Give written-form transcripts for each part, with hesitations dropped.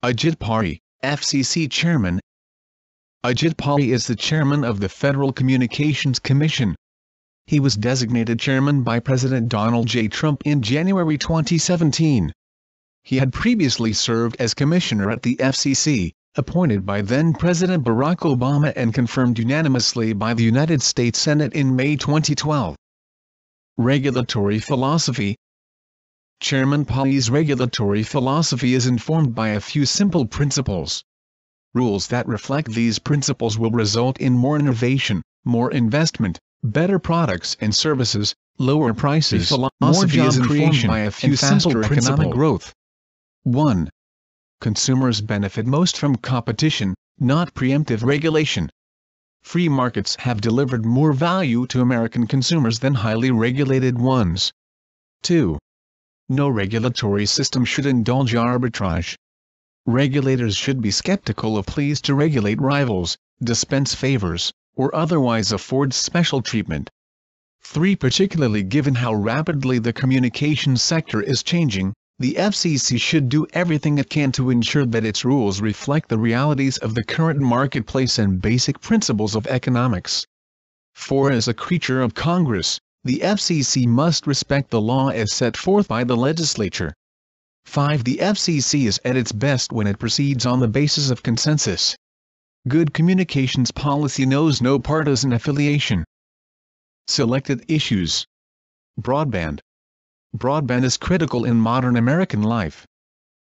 Ajit Pai, FCC Chairman. Ajit Pai is the chairman of the Federal Communications Commission. He was designated chairman by President Donald J. Trump in January 2017. He had previously served as commissioner at the FCC, appointed by then-President Barack Obama and confirmed unanimously by the United States Senate in May 2012. Regulatory philosophy. Chairman Pai's regulatory philosophy is informed by a few simple principles. Rules that reflect these principles will result in more innovation, more investment, better products and services, lower prices, more job creation, by a few simple economic growth. 1. Consumers benefit most from competition, not preemptive regulation. Free markets have delivered more value to American consumers than highly regulated ones. 2. No regulatory system should indulge arbitrage. Regulators should be skeptical of pleas to regulate rivals, dispense favors, or otherwise afford special treatment. 3. Particularly given how rapidly the communications sector is changing, the FCC should do everything it can to ensure that its rules reflect the realities of the current marketplace and basic principles of economics. 4. As a creature of Congress, the FCC must respect the law as set forth by the legislature. 5. The FCC is at its best when it proceeds on the basis of consensus. Good communications policy knows no partisan affiliation. Selected issues. Broadband. Broadband is critical in modern American life.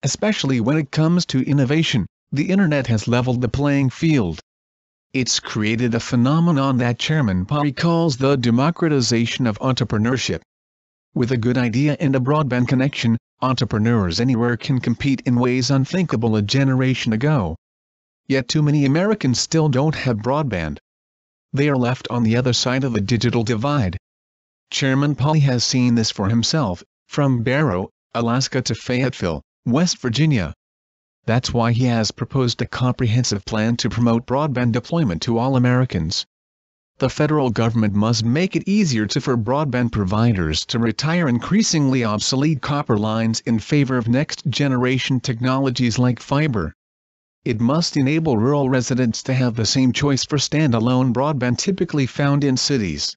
Especially when it comes to innovation, the Internet has leveled the playing field. It's created a phenomenon that Chairman Pai calls the democratization of entrepreneurship. With a good idea and a broadband connection, entrepreneurs anywhere can compete in ways unthinkable a generation ago. Yet too many Americans still don't have broadband. They are left on the other side of the digital divide. Chairman Pai has seen this for himself, from Barrow, Alaska to Fayetteville, West Virginia. That's why he has proposed a comprehensive plan to promote broadband deployment to all Americans. The federal government must make it easier for broadband providers to retire increasingly obsolete copper lines in favor of next-generation technologies like fiber. It must enable rural residents to have the same choice for standalone broadband typically found in cities.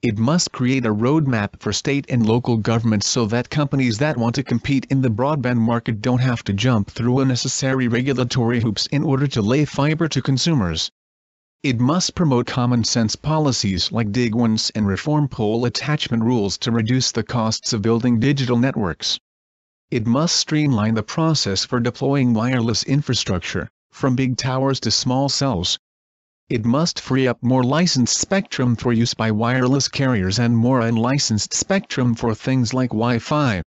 It must create a roadmap for state and local governments so that companies that want to compete in the broadband market don't have to jump through unnecessary regulatory hoops in order to lay fiber to consumers. It must promote common-sense policies like dig once and reform pole attachment rules to reduce the costs of building digital networks. It must streamline the process for deploying wireless infrastructure, from big towers to small cells. It must free up more licensed spectrum for use by wireless carriers and more unlicensed spectrum for things like Wi-Fi.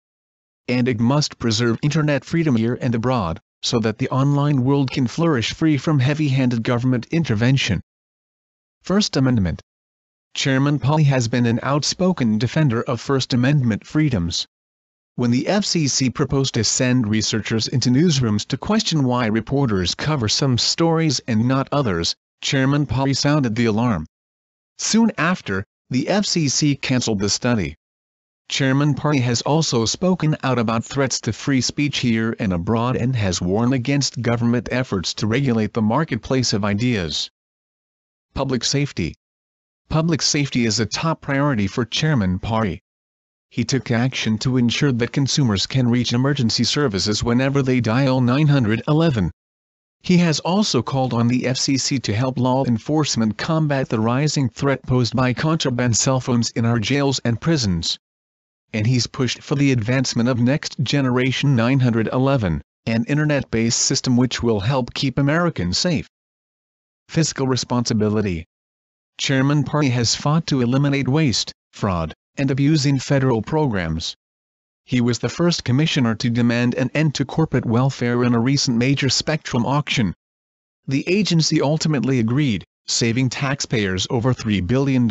And it must preserve internet freedom here and abroad, so that the online world can flourish free from heavy-handed government intervention. First Amendment. Chairman Pai has been an outspoken defender of First Amendment freedoms. When the FCC proposed to send researchers into newsrooms to question why reporters cover some stories and not others, Chairman Pai sounded the alarm. Soon after, the FCC cancelled the study. Chairman Pai has also spoken out about threats to free speech here and abroad and has warned against government efforts to regulate the marketplace of ideas. Public safety. Public safety is a top priority for Chairman Pai. He took action to ensure that consumers can reach emergency services whenever they dial 911. He has also called on the FCC to help law enforcement combat the rising threat posed by contraband cell phones in our jails and prisons. And he's pushed for the advancement of next-generation 911, an internet-based system which will help keep Americans safe. Fiscal responsibility. Chairman Pai has fought to eliminate waste, fraud, and abuse in federal programs. He was the first commissioner to demand an end to corporate welfare in a recent major spectrum auction. The agency ultimately agreed, saving taxpayers over $3 billion.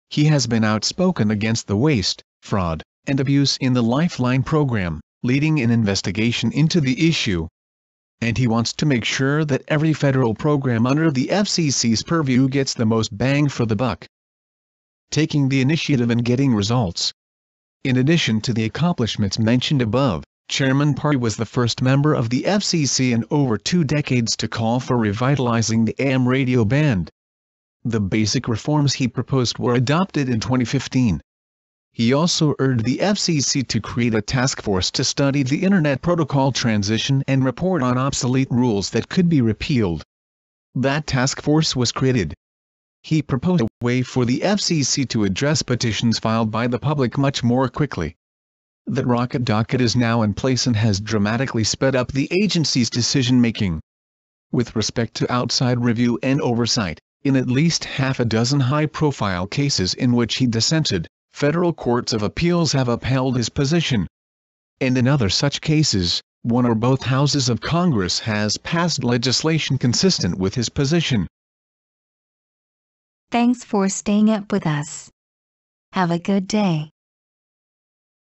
He has been outspoken against the waste, fraud, and abuse in the Lifeline program, leading an investigation into the issue. And he wants to make sure that every federal program under the FCC's purview gets the most bang for the buck. Taking the initiative and getting results. In addition to the accomplishments mentioned above, Chairman Pai was the first member of the FCC in over 2 decades to call for revitalizing the AM radio band. The basic reforms he proposed were adopted in 2015. He also urged the FCC to create a task force to study the Internet protocol transition and report on obsolete rules that could be repealed. That task force was created. He proposed a way for the FCC to address petitions filed by the public much more quickly. That rocket docket is now in place and has dramatically sped up the agency's decision-making. With respect to outside review and oversight, in at least half a dozen high-profile cases in which he dissented, federal courts of appeals have upheld his position. And in other such cases, one or both houses of Congress has passed legislation consistent with his position. Thanks for staying up with us. Have a good day.